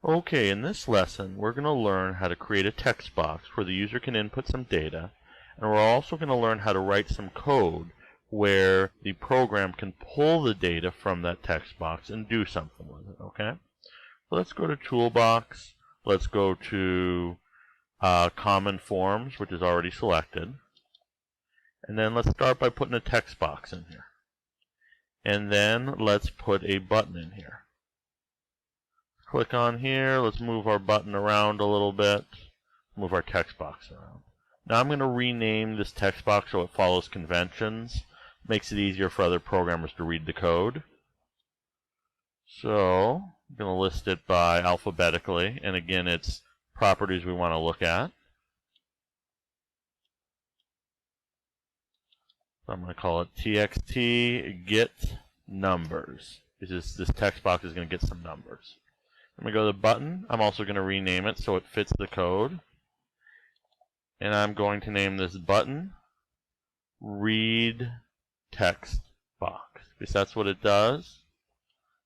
Okay, in this lesson, we're going to learn how to create a text box where the user can input some data, and we're also going to learn how to write some code where the program can pull the data from that text box and do something with it, okay? So let's go to Toolbox, let's go to Common Forms, which is already selected, and then let's start by putting a text box in here. And then let's put a button in here. Click on here, let's move our button around a little bit, move our text box around. Now I'm going to rename this text box so it follows conventions, makes it easier for other programmers to read the code. So I'm going to list it by alphabetically, and again it's properties we want to look at. So I'm going to call it txt get numbers. This text box is going to get some numbers. I'm going to go to the button. I'm also going to rename it so it fits the code. And I'm going to name this button read text box, because that's what it does.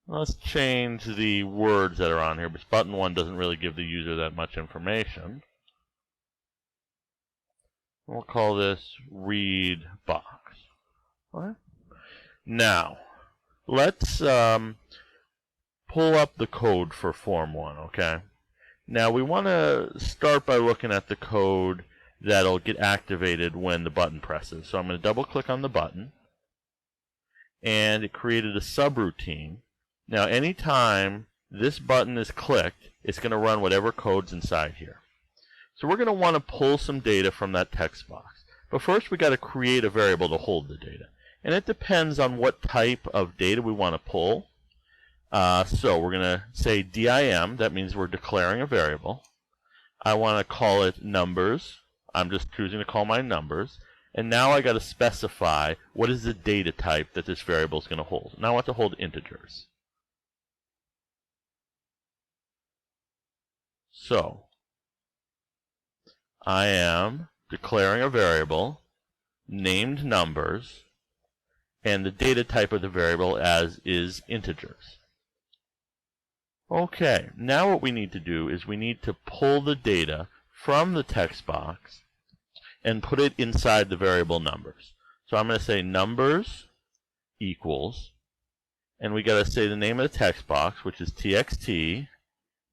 Let's change the words that are on here, because button 1 doesn't really give the user that much information. We'll call this read box. Right? Now, let's pull up the code for Form 1, okay? Now, we want to start by looking at the code that'll get activated when the button presses. So I'm going to double-click on the button, and it created a subroutine. Now, anytime this button is clicked, it's going to run whatever code's inside here. So we're going to want to pull some data from that text box. But first, we got to create a variable to hold the data. And it depends on what type of data we want to pull. So we're going to say dim, that means we're declaring a variable. I want to call it numbers. I'm just choosing to call mine numbers. And now I got to specify what is the data type that this variable is going to hold. Now I want to hold integers. So I am declaring a variable named numbers, and the data type of the variable is integers. Okay, now what we need to do is we need to pull the data from the text box and put it inside the variable numbers. So I'm going to say numbers equals, and we got to say the name of the text box, which is txt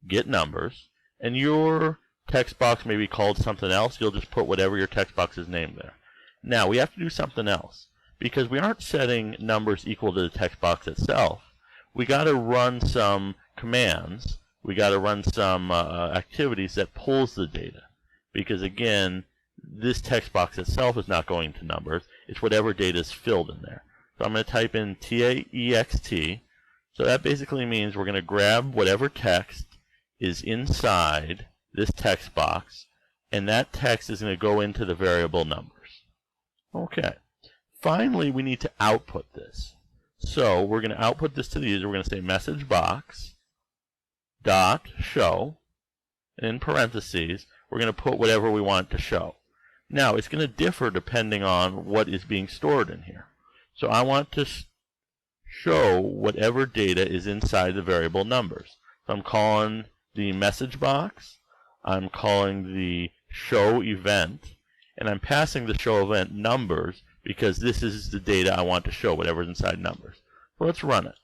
get numbers, and your text box may be called something else. You'll just put whatever your text box is named there. Now we have to do something else, because we aren't setting numbers equal to the text box itself. We got to run some commands. We got to run some activities that pulls the data, because again, this text box itself is not going to numbers. It's whatever data is filled in there. So I'm going to type in text. So that basically means we're going to grab whatever text is inside this text box, and that text is going to go into the variable numbers. Okay. Finally, we need to output this. So we're going to output this to the user. We're going to say message box dot show, and in parentheses, we're going to put whatever we want to show. Now, it's going to differ depending on what is being stored in here. So I want to show whatever data is inside the variable numbers. So I'm calling the message box, I'm calling the show event, and I'm passing the show event numbers because this is the data I want to show, whatever's inside numbers. So let's run it.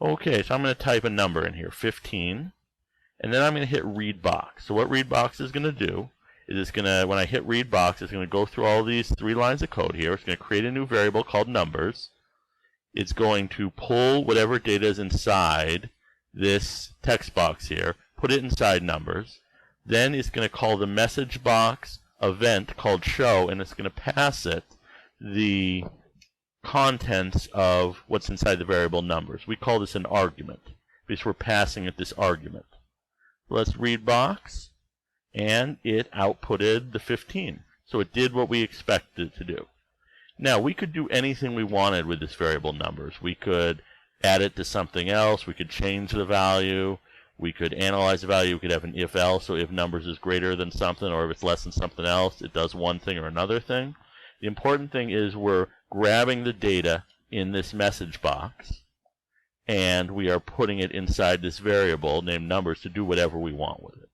Okay, so I'm going to type a number in here, 15, and then I'm going to hit read box. So what read box is going to do is it's going to, when I hit read box, it's going to go through all these 3 lines of code here. It's going to create a new variable called numbers. It's going to pull whatever data is inside this text box here, put it inside numbers. Then it's going to call the message box event called show, and it's going to pass it the contents of what's inside the variable numbers. We call this an argument because we're passing it this argument. Let's read box, and it outputted the 15. So it did what we expected it to do. Now, we could do anything we wanted with this variable numbers. We could add it to something else. We could change the value. We could analyze the value. We could have an if-else. So if numbers is greater than something, or if it's less than something else, it does one thing or another thing. The important thing is we're grabbing the data in this message box, and we are putting it inside this variable named numbers to do whatever we want with it.